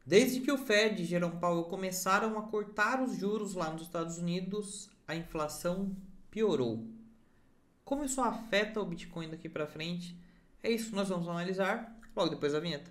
Desde que o Fed e Jerome Powell começaram a cortar os juros lá nos Estados Unidos, a inflação piorou. Como isso afeta o Bitcoin daqui para frente? É isso que nós vamos analisar logo depois da vinheta.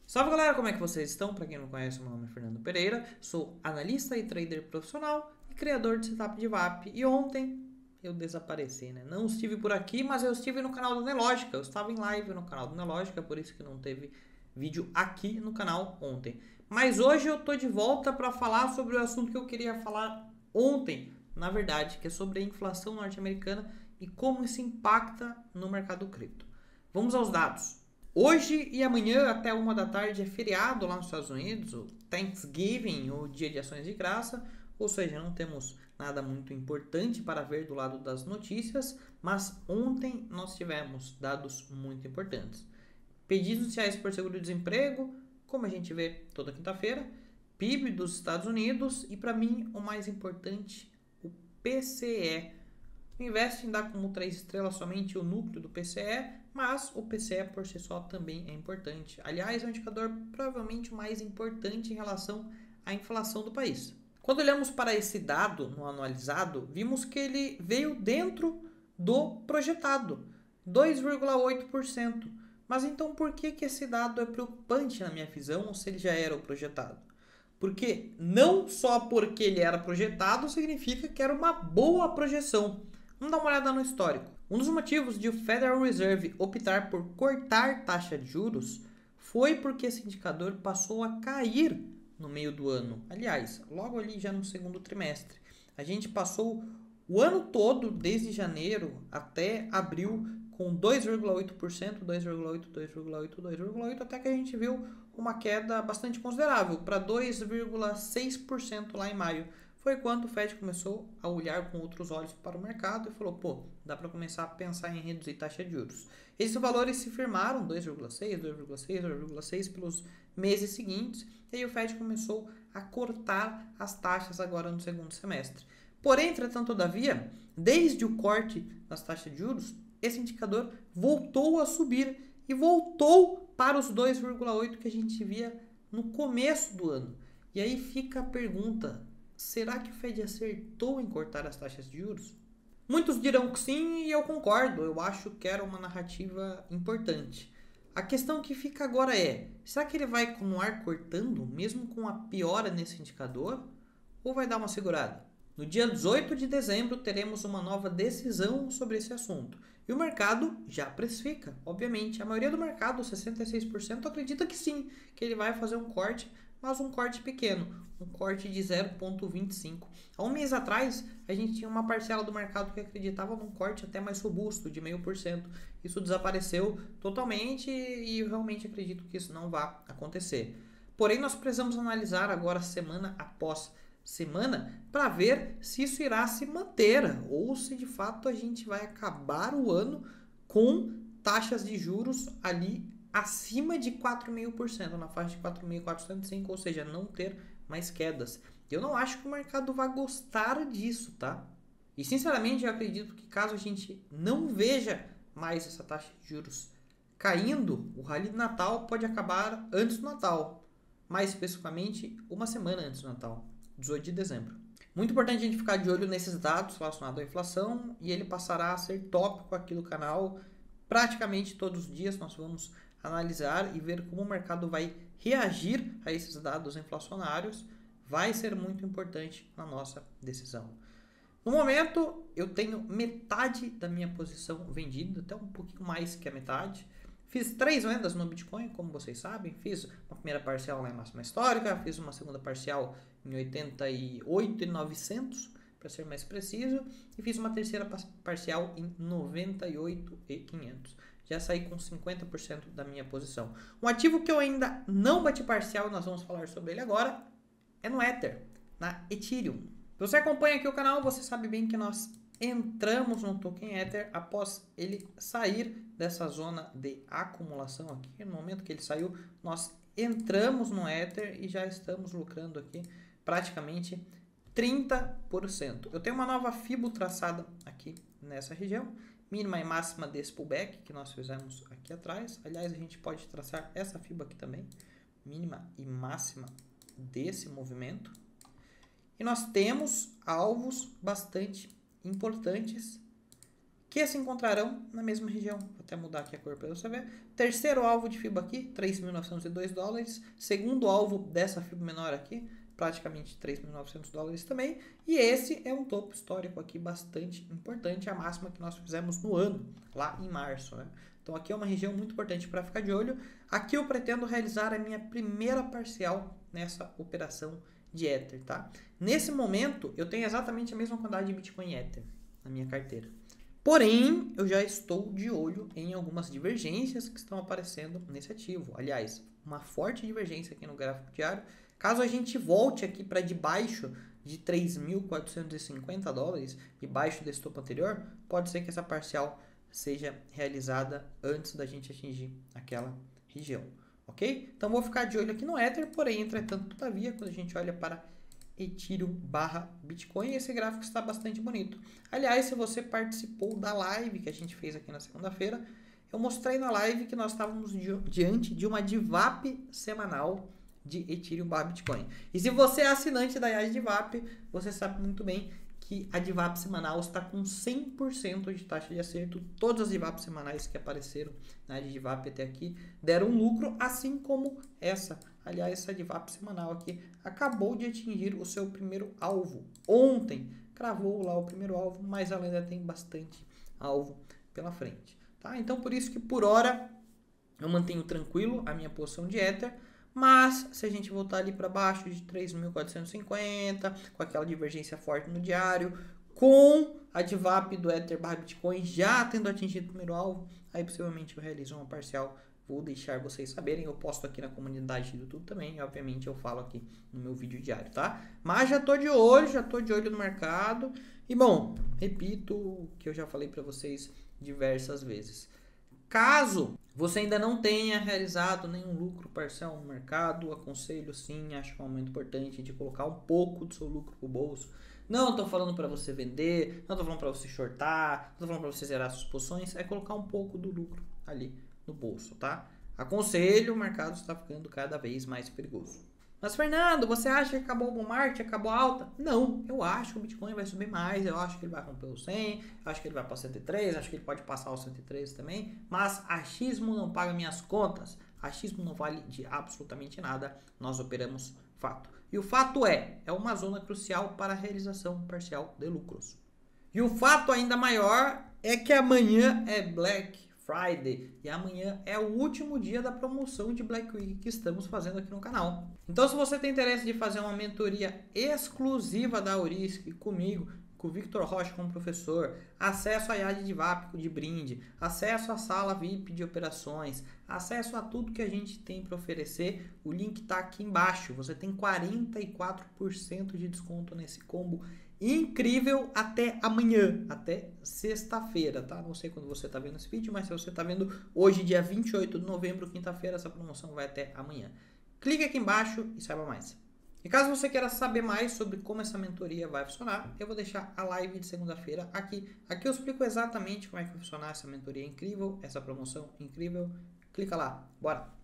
Salve galera, como é que vocês estão? Para quem não conhece, meu nome é Fernando Pereira, sou analista e trader profissional e criador de setup de VAP. E ontem eu desapareci, né? Não estive por aqui, mas eu estive no canal do Nelogica. Eu estava em live no canal do Nelogica, por isso que não teve vídeo aqui no canal ontem. Mas hoje eu tô de volta para falar sobre o assunto que eu queria falar ontem, na verdade, que é sobre a inflação norte-americana e como isso impacta no mercado cripto. Vamos aos dados. Hoje e amanhã, até 1 da tarde, é feriado lá nos Estados Unidos, o Thanksgiving, o Dia de Ações de Graça, ou seja, não temos nada muito importante para ver do lado das notícias, mas ontem nós tivemos dados muito importantes. Pedidos iniciais por seguro-desemprego, como a gente vê toda quinta-feira, PIB dos Estados Unidos e, para mim, o mais importante, o PCE. O Investing dá como 3 estrelas somente o núcleo do PCE, mas o PCE por si só também é importante. Aliás, é o indicador provavelmente o mais importante em relação à inflação do país. Quando olhamos para esse dado no anualizado, vimos que ele veio dentro do projetado, 2,8%. Mas então por que esse dado é preocupante na minha visão, se ele já era o projetado? Porque não só porque ele era projetado significa que era uma boa projeção. Vamos dar uma olhada no histórico. Um dos motivos de o Federal Reserve optar por cortar taxa de juros foi porque esse indicador passou a cair no meio do ano. Aliás, logo ali já no segundo trimestre. A gente passou o ano todo, desde janeiro até abril, com 2,8%, 2,8%, 2,8%, 2,8%, até que a gente viu uma queda bastante considerável, para 2,6% lá em maio. Foi quando o Fed começou a olhar com outros olhos para o mercado e falou, pô, dá para começar a pensar em reduzir taxa de juros. Esses valores se firmaram, 2,6, 2,6, 2,6 pelos meses seguintes, e aí o Fed começou a cortar as taxas agora no segundo semestre. Porém, entretanto, todavia, desde o corte das taxas de juros, esse indicador voltou a subir e voltou para os 2,8 que a gente via no começo do ano. E aí fica a pergunta, será que o Fed acertou em cortar as taxas de juros? Muitos dirão que sim e eu concordo, eu acho que era uma narrativa importante. A questão que fica agora é, será que ele vai continuar cortando, mesmo com a piora nesse indicador, ou vai dar uma segurada? No dia 18 de dezembro teremos uma nova decisão sobre esse assunto. E o mercado já precifica, obviamente. A maioria do mercado, 66%, acredita que sim, que ele vai fazer um corte, mas um corte pequeno, um corte de 0,25. Há um mês atrás, a gente tinha uma parcela do mercado que acreditava num corte até mais robusto, de 0,5%. Isso desapareceu totalmente e eu realmente acredito que isso não vai acontecer. Porém, nós precisamos analisar agora semana após semana para ver se isso irá se manter ou se de fato a gente vai acabar o ano com taxas de juros ali acima de 4,5%, na faixa de 4.405, ou seja, não ter mais quedas. Eu não acho que o mercado vai gostar disso, tá? E sinceramente eu acredito que caso a gente não veja mais essa taxa de juros caindo, o rally de Natal pode acabar antes do Natal, mais especificamente uma semana antes do Natal. 18 de dezembro. Muito importante a gente ficar de olho nesses dados relacionados à inflação e ele passará a ser tópico aqui do canal. Praticamente todos os dias nós vamos analisar e ver como o mercado vai reagir a esses dados inflacionários. Vai ser muito importante na nossa decisão. No momento, eu tenho metade da minha posição vendida, até um pouquinho mais que a metade. Fiz 3 vendas no Bitcoin, como vocês sabem. Fiz uma primeira parcial lá em máxima histórica, fiz uma segunda parcial em 88.900, para ser mais preciso, e fiz uma terceira parcial em 98.500. Já saí com 50% da minha posição. Um ativo que eu ainda não bati parcial, nós vamos falar sobre ele agora, é no Ether, na Ethereum. Se você acompanha aqui o canal, você sabe bem que nós entramos no token Ether após ele sair dessa zona de acumulação aqui. No momento que ele saiu, nós entramos no Ether e já estamos lucrando aqui praticamente 30%. Eu tenho uma nova FIBO traçada aqui nessa região, mínima e máxima desse pullback que nós fizemos aqui atrás. Aliás, a gente pode traçar essa FIBA aqui também, mínima e máxima desse movimento. E nós temos alvos bastante importantes que se encontrarão na mesma região. Vou até mudar aqui a cor para você ver. Terceiro alvo de FIBA aqui, 3.902 dólares. Segundo alvo dessa FIBA menor aqui, praticamente 3.900 dólares também. E esse é um topo histórico aqui bastante importante, a máxima que nós fizemos no ano, lá em março, né? Então aqui é uma região muito importante para ficar de olho. Aqui eu pretendo realizar a minha primeira parcial nessa operação de Ether, tá? Nesse momento, eu tenho exatamente a mesma quantidade de Bitcoin e Ether na minha carteira. Porém, eu já estou de olho em algumas divergências que estão aparecendo nesse ativo. Aliás, uma forte divergência aqui no gráfico diário. Caso a gente volte aqui para debaixo de 3.450 dólares, debaixo desse topo anterior, pode ser que essa parcial seja realizada antes da gente atingir aquela região, ok? Então, vou ficar de olho aqui no Ether, porém, entretanto, todavia, quando a gente olha para Ethereum barra Bitcoin, esse gráfico está bastante bonito. Aliás, se você participou da live que a gente fez aqui na segunda-feira, eu mostrei na live que nós estávamos diante de uma DVAP semanal de Ethereum barra Bitcoin. E se você é assinante da IAD DVAP, você sabe muito bem que a DVAP semanal está com 100% de taxa de acerto. Todas as DVAP semanais que apareceram na IAD DVAP até aqui deram lucro, assim como essa. Aliás, essa DVAP semanal aqui acabou de atingir o seu primeiro alvo. Ontem cravou lá o primeiro alvo, mas ela ainda tem bastante alvo pela frente. Tá? Então, por isso que por hora eu mantenho tranquilo a minha posição de Ether. Mas, se a gente voltar ali para baixo de 3.450, com aquela divergência forte no diário, com a DVAP do Ether barra Bitcoin já tendo atingido o primeiro alvo, aí possivelmente eu realizo uma parcial. Vou deixar vocês saberem, eu posto aqui na comunidade do YouTube também, e obviamente eu falo aqui no meu vídeo diário, tá? Mas já tô de olho no mercado. E bom, repito o que eu já falei para vocês diversas vezes. Caso você ainda não tenha realizado nenhum lucro parcial no mercado, aconselho sim, acho que é um momento importante de colocar um pouco do seu lucro pro bolso. Não estou falando para você vender, não estou falando para você shortar, não estou falando para você zerar suas posições, é colocar um pouco do lucro ali no bolso, tá? Aconselho, o mercado está ficando cada vez mais perigoso. Mas, Fernando, você acha que acabou o bull market, acabou a alta? Não, eu acho que o Bitcoin vai subir mais, eu acho que ele vai romper o 100, acho que ele vai para 103, acho que ele pode passar o 103 também, mas achismo não paga minhas contas, achismo não vale de absolutamente nada, nós operamos fato. E o fato é uma zona crucial para a realização parcial de lucros. E o fato ainda maior é que amanhã é Black Friday e amanhã é o último dia da promoção de Black Week que estamos fazendo aqui no canal. Então, se você tem interesse de fazer uma mentoria exclusiva da Aurisk comigo, com o Victor Rocha como professor, acesso à IAD DVAP de brinde, acesso à sala VIP de operações, acesso a tudo que a gente tem para oferecer, o link está aqui embaixo. Você tem 44% de desconto nesse combo incrível até amanhã, até sexta-feira, tá? Não sei quando você está vendo esse vídeo, mas se você está vendo hoje, dia 28 de novembro, quinta-feira, essa promoção vai até amanhã. Clique aqui embaixo e saiba mais. E caso você queira saber mais sobre como essa mentoria vai funcionar, eu vou deixar a live de segunda-feira aqui. Aqui eu explico exatamente como é que vai funcionar essa mentoria incrível, essa promoção incrível. Clica lá, bora!